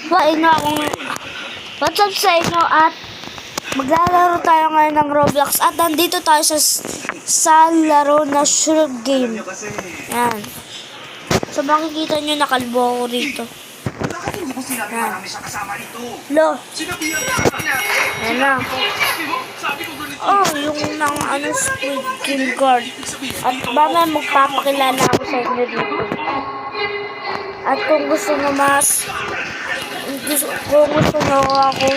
What's up sa inyo at maglalaro tayo ngayon ng Roblox at nandito tayo sa laro na short game. Yan. So makikita nyo nakalbo ako rito. Yan. Lo. Yan na. Oh, yung ng Squid Game Guard. At mamaya magpapakilala ako sa inyo dito. At kung gusto nyo ako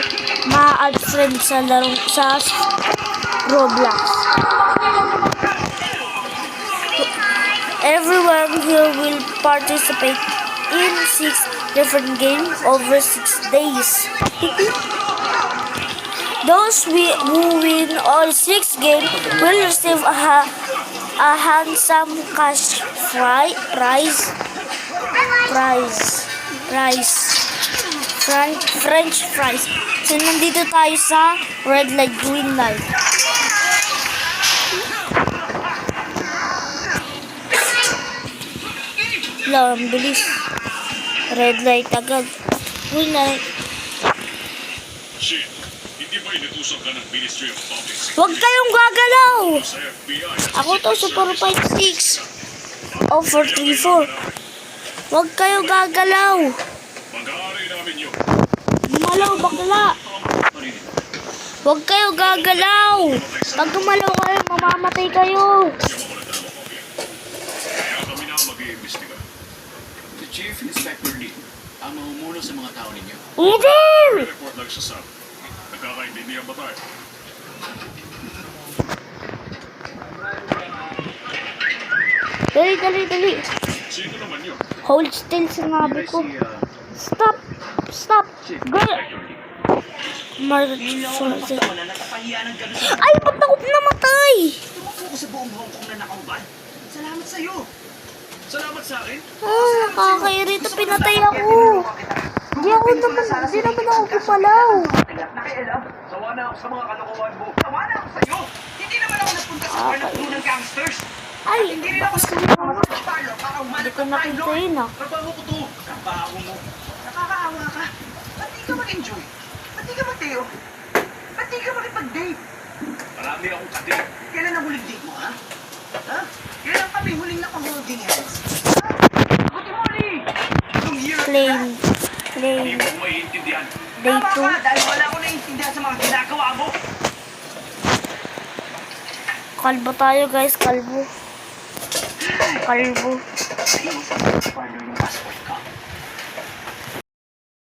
ma-add friend sa laro sa Roblox. Everyone here will participate in 6 different games over 6 days. Those who win all 6 games will receive a handsome cash French fries. So, nandito tayo sa red light, green light. Wala, ang bilis. Red light agad. Green light. Huwag kayong gagalaw! Ako to, Super Fight 6. Oh, 434. Huwag kayong gagalaw! Gumalaw, bakla! Huwag kayo gagalaw! Pag gumalaw kayo, mamamatay kayo! The Chief Inspector Lee, ang mamumuno sa mga tao ninyo. Hindi! Report lang sa SAP. Nagkakaintindihan ba tayo? Dali! Sino naman yun? Hold still, sinabi ko. Stop! Girl! Ay, ba't ako namatay? Tumuko sa buong Hong Kong na nakauban. Salamat sa'yo. Salamat sa akin? Kakairito, pinatay ako. Hindi naman ako pupalaw. Nakialam. Sawa na ako sa mga kalokohan mo. Sawa na ako sa'yo. Hindi naman ako napunta sa bar ng gangsters. Ay, Hindi rin ako sa mga talo para hindi ko nakita yun ah. Trabaho ko to. Trabaho mo. Nakakaawa ka. Ba't di ka mag-enjoy? Ba't di ka mag-teo? Ba't di ka makipag-date? Marami akong kadate. Kailan ang huling date mo, ha? Ha? Kailan kami huling nakahuloging hands? Ha? Buti mo, Lee! Nung year Plain. Hindi mo maiintindihan. Day Tama 2. ka, dahil wala ko naiintindihan sa mga ginagawa mo. Kalbo tayo guys, kalbo. Partner yung passport.